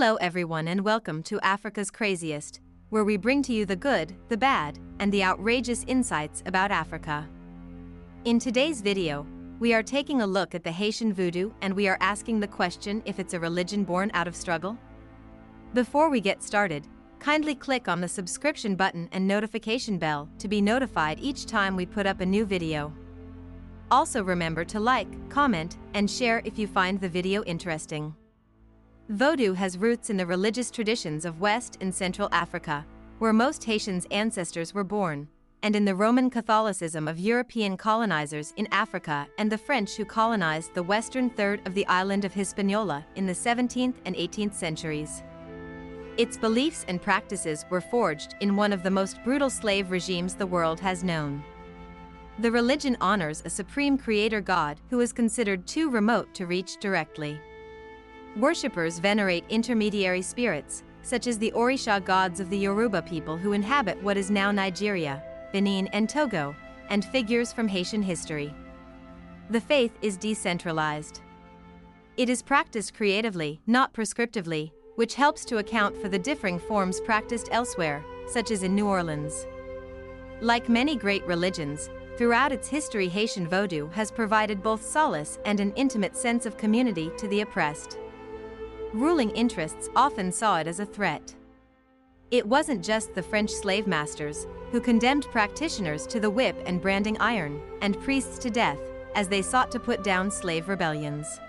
Hello everyone and welcome to Africa's Craziest, where we bring to you the good, the bad, and the outrageous insights about Africa. In today's video, we are taking a look at the Haitian Vodou and we are asking the question if it's a religion born out of struggle. Before we get started, kindly click on the subscription button and notification bell to be notified each time we put up a new video. Also remember to like, comment, and share if you find the video interesting. Vodou has roots in the religious traditions of West and Central Africa, where most Haitians' ancestors were born, and in the Roman Catholicism of European colonizers in Africa and the French who colonized the western third of the island of Hispaniola in the 17th and 18th centuries. Its beliefs and practices were forged in one of the most brutal slave regimes the world has known. The religion honors a supreme creator god who is considered too remote to reach directly. Worshippers venerate intermediary spirits, such as the orisha gods of the Yoruba people who inhabit what is now Nigeria, Benin and Togo, and figures from Haitian history. The faith is decentralized. It is practiced creatively, not prescriptively, which helps to account for the differing forms practiced elsewhere, such as in New Orleans. Like many great religions, throughout its history Haitian Vodou has provided both solace and an intimate sense of community to the oppressed. Ruling interests often saw it as a threat. It wasn't just the French slave masters, who condemned practitioners to the whip and branding iron, and priests to death, as they sought to put down slave rebellions.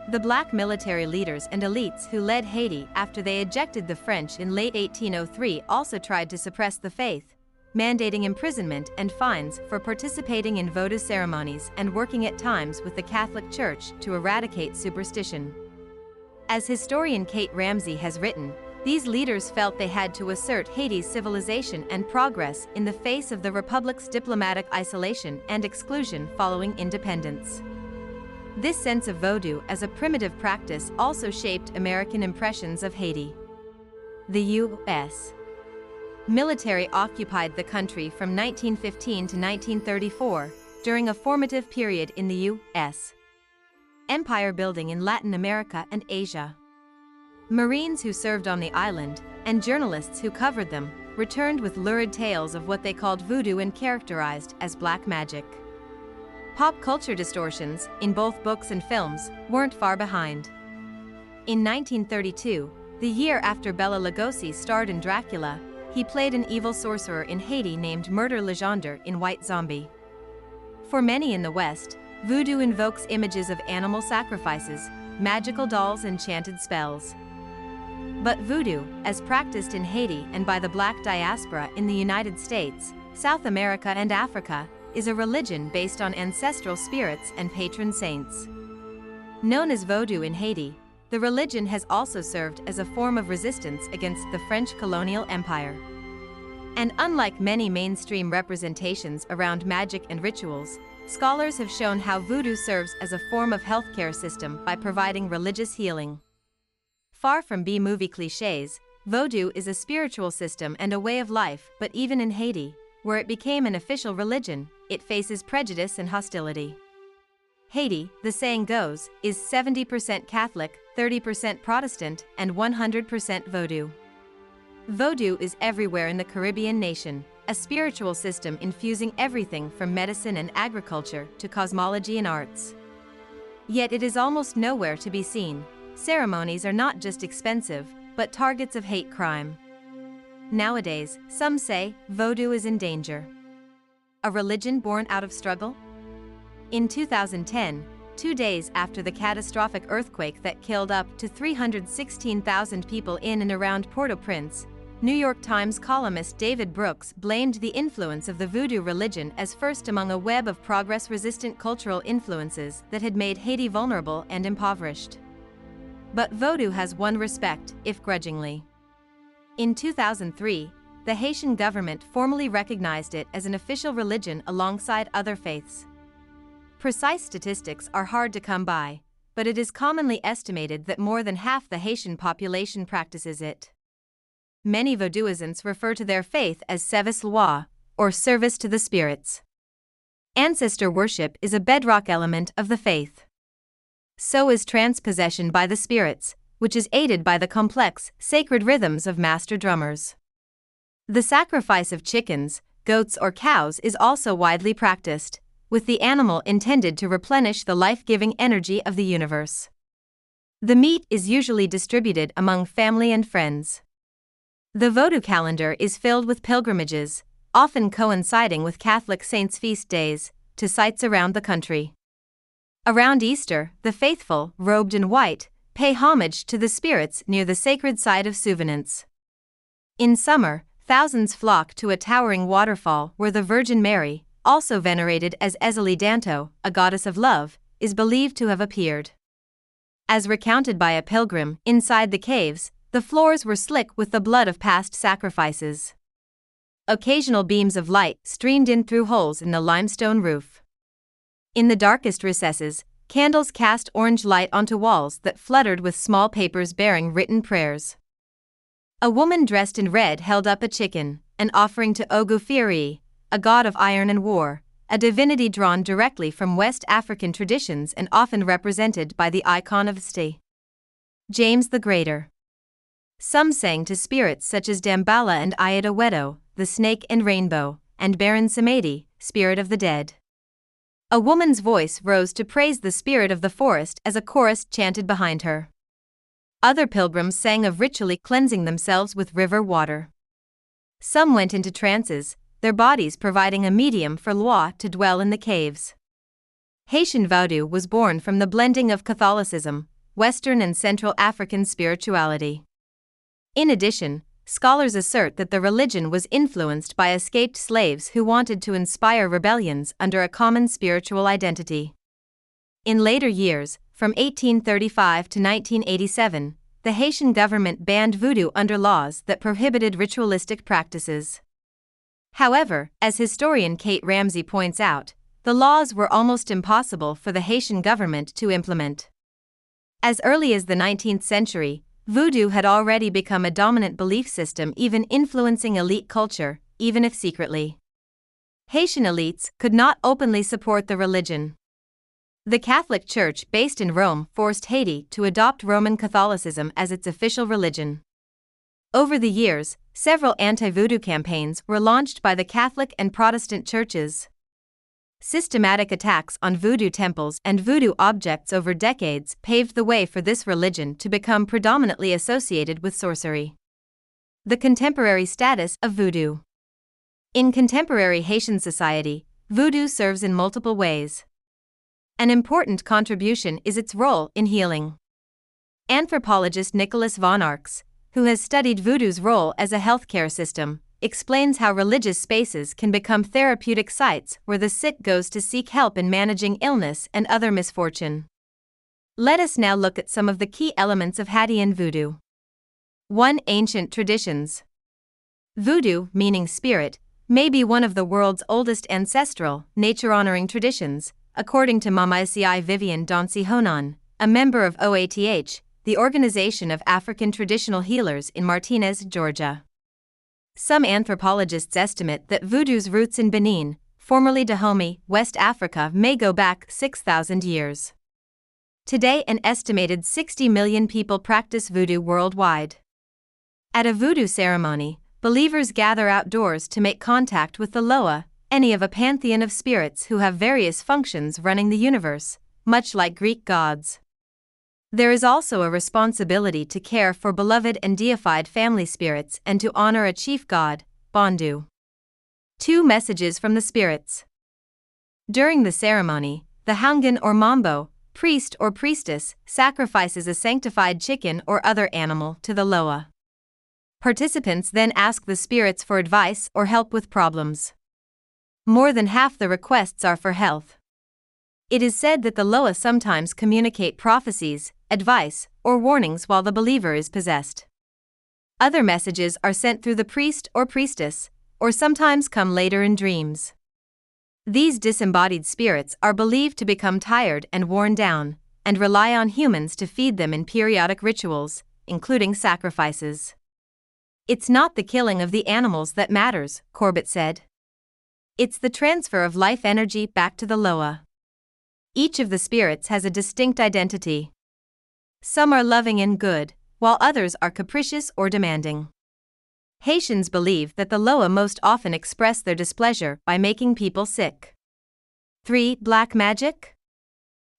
The black military leaders and elites who led Haiti after they ejected the French in late 1803 also tried to suppress the faith, mandating imprisonment and fines for participating in Vodou ceremonies and working at times with the Catholic Church to eradicate superstition. As historian Kate Ramsey has written, these leaders felt they had to assert Haiti's civilization and progress in the face of the Republic's diplomatic isolation and exclusion following independence. This sense of Vodou as a primitive practice also shaped American impressions of Haiti. The U.S. military occupied the country from 1915 to 1934, during a formative period in the U.S. empire building in Latin America and Asia. Marines who served on the island, and journalists who covered them, returned with lurid tales of what they called voodoo and characterized as black magic. Pop culture distortions, in both books and films, weren't far behind. In 1932, the year after Bela Lugosi starred in Dracula, he played an evil sorcerer in Haiti named Murder Legendre in White Zombie. For many in the West, voodoo invokes images of animal sacrifices, magical dolls and chanted spells. But voodoo, as practiced in Haiti and by the black diaspora in the United States, South America and Africa, is a religion based on ancestral spirits and patron saints. Known as Vodou in Haiti, the religion has also served as a form of resistance against the French colonial empire. And unlike many mainstream representations around magic and rituals, scholars have shown how voodoo serves as a form of healthcare system by providing religious healing. Far from B-movie cliches, Vodou is a spiritual system and a way of life, but even in Haiti, where it became an official religion, it faces prejudice and hostility. Haiti, the saying goes, is 70% Catholic, 30% Protestant, and 100% Vodou. Vodou is everywhere in the Caribbean nation, a spiritual system infusing everything from medicine and agriculture to cosmology and arts. Yet it is almost nowhere to be seen. Ceremonies are not just expensive, but targets of hate crime. Nowadays, some say, Vodou is in danger. A religion born out of struggle? In 2010, 2 days after the catastrophic earthquake that killed up to 316,000 people in and around Port-au-Prince, New York Times columnist David Brooks blamed the influence of the voodoo religion as first among a web of progress-resistant cultural influences that had made Haiti vulnerable and impoverished. But Vodou has won respect, if grudgingly. In 2003, the Haitian government formally recognized it as an official religion alongside other faiths. Precise statistics are hard to come by, but it is commonly estimated that more than half the Haitian population practices it. Many Vodouisants refer to their faith as service loi, or service to the spirits. Ancestor worship is a bedrock element of the faith. So is transpossession by the spirits, which is aided by the complex, sacred rhythms of master drummers. The sacrifice of chickens, goats or cows is also widely practiced, with the animal intended to replenish the life-giving energy of the universe. The meat is usually distributed among family and friends. The Vodou calendar is filled with pilgrimages, often coinciding with Catholic saints' feast days, to sites around the country. Around Easter, the faithful, robed in white, pay homage to the spirits near the sacred site of Souvenance. In summer, thousands flock to a towering waterfall where the Virgin Mary, also venerated as Ezeli Danto, a goddess of love, is believed to have appeared. As recounted by a pilgrim, inside the caves, the floors were slick with the blood of past sacrifices. Occasional beams of light streamed in through holes in the limestone roof. In the darkest recesses, candles cast orange light onto walls that fluttered with small papers bearing written prayers. A woman dressed in red held up a chicken, an offering to Ogufiri, a god of iron and war, a divinity drawn directly from West African traditions and often represented by the icon of St. James the Greater. Some sang to spirits such as Dambala and Ayada Wedo, the snake and rainbow, and Baron Samedi, spirit of the dead. A woman's voice rose to praise the spirit of the forest as a chorus chanted behind her. Other pilgrims sang of ritually cleansing themselves with river water. Some went into trances, their bodies providing a medium for Loa to dwell in the caves. Haitian Vodou was born from the blending of Catholicism, Western and Central African spirituality. In addition, scholars assert that the religion was influenced by escaped slaves who wanted to inspire rebellions under a common spiritual identity. In later years, from 1835 to 1987, the Haitian government banned voodoo under laws that prohibited ritualistic practices. However, as historian Kate Ramsey points out, the laws were almost impossible for the Haitian government to implement. As early as the 19th century, voodoo had already become a dominant belief system, even influencing elite culture, even if secretly. Haitian elites could not openly support the religion. The Catholic Church based in Rome forced Haiti to adopt Roman Catholicism as its official religion. Over the years, several anti-voodoo campaigns were launched by the Catholic and Protestant churches. Systematic attacks on voodoo temples and voodoo objects over decades paved the way for this religion to become predominantly associated with sorcery. The contemporary status of voodoo. In contemporary Haitian society, voodoo serves in multiple ways. An important contribution is its role in healing. Anthropologist Nicholas von Arx, who has studied voodoo's role as a healthcare system, explains how religious spaces can become therapeutic sites where the sick goes to seek help in managing illness and other misfortune. Let us now look at some of the key elements of Haitian voodoo. 1. Ancient traditions. Voodoo, meaning spirit, may be one of the world's oldest ancestral, nature-honoring traditions, according to Mamaisi Vivian Dancy Honan, a member of OATH, the Organization of African Traditional Healers in Martinez, Georgia. Some anthropologists estimate that voodoo's roots in Benin, formerly Dahomey, West Africa, may go back 6,000 years. Today, an estimated 60 million people practice voodoo worldwide. At a voodoo ceremony, believers gather outdoors to make contact with the Loa, any of a pantheon of spirits who have various functions running the universe, much like Greek gods. There is also a responsibility to care for beloved and deified family spirits and to honor a chief god, Bondu. 2. Messages from the spirits. During the ceremony, the Hangan or Mambo, priest or priestess, sacrifices a sanctified chicken or other animal to the Loa. Participants then ask the spirits for advice or help with problems. More than half the requests are for health. It is said that the Loa sometimes communicate prophecies, advice, or warnings while the believer is possessed. Other messages are sent through the priest or priestess, or sometimes come later in dreams. These disembodied spirits are believed to become tired and worn down, and rely on humans to feed them in periodic rituals, including sacrifices. It's not the killing of the animals that matters, Corbett said. It's the transfer of life energy back to the Loa. Each of the spirits has a distinct identity. Some are loving and good, while others are capricious or demanding. Haitians believe that the Loa most often express their displeasure by making people sick. 3. Black magic?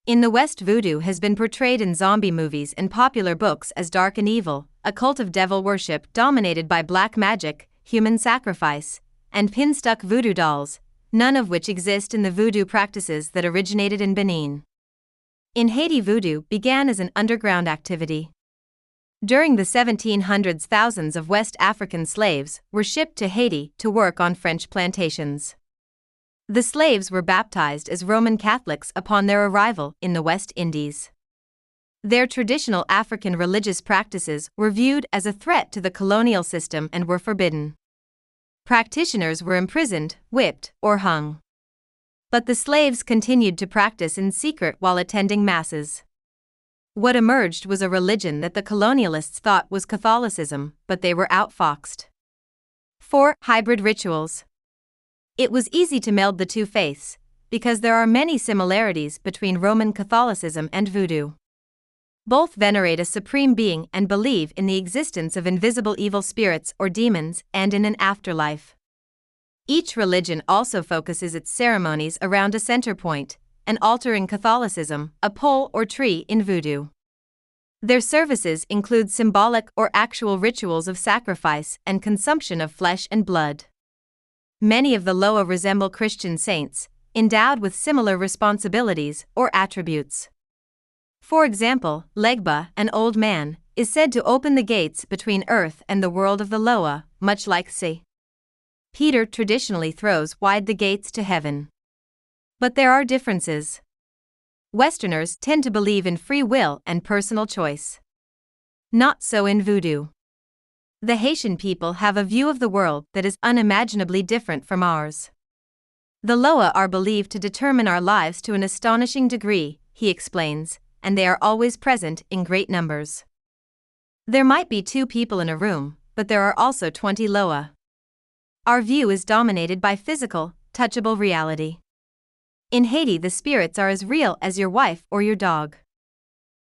In the West, voodoo has been portrayed in zombie movies and popular books as dark and evil, a cult of devil worship dominated by black magic, human sacrifice, and pin-stuck voodoo dolls, none of which exist in the voodoo practices that originated in Benin. In Haiti, voodoo began as an underground activity. During the 1700s, thousands of West African slaves were shipped to Haiti to work on French plantations. The slaves were baptized as Roman Catholics upon their arrival in the West Indies. Their traditional African religious practices were viewed as a threat to the colonial system and were forbidden. Practitioners were imprisoned, whipped, or hung. But the slaves continued to practice in secret while attending masses. What emerged was a religion that the colonialists thought was Catholicism, but they were outfoxed. 4. Hybrid rituals. It was easy to meld the two faiths, because there are many similarities between Roman Catholicism and Voodoo. Both venerate a supreme being and believe in the existence of invisible evil spirits or demons and in an afterlife. Each religion also focuses its ceremonies around a center point, an altar in Catholicism, a pole or tree in Voodoo. Their services include symbolic or actual rituals of sacrifice and consumption of flesh and blood. Many of the Loa resemble Christian saints, endowed with similar responsibilities or attributes. For example, Legba, an old man, is said to open the gates between earth and the world of the Loa, much like St. Peter traditionally throws wide the gates to heaven. But there are differences. Westerners tend to believe in free will and personal choice. Not so in Voodoo. The Haitian people have a view of the world that is unimaginably different from ours. The Loa are believed to determine our lives to an astonishing degree, he explains, and they are always present in great numbers. There might be 2 people in a room, but there are also 20 Loa. Our view is dominated by physical, touchable reality. In Haiti, the spirits are as real as your wife or your dog.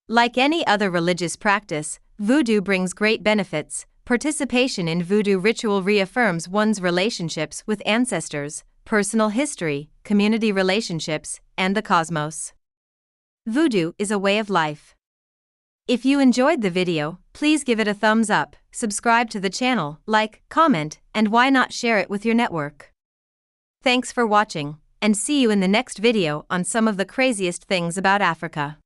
Like any other religious practice, Voodoo brings great benefits. Participation in Voodoo ritual reaffirms one's relationships with ancestors, personal history, community relationships, and the cosmos. Voodoo is a way of life. If you enjoyed the video, please give it a thumbs up, subscribe to the channel, like, comment, and why not share it with your network. Thanks for watching, and see you in the next video on some of the craziest things about Africa.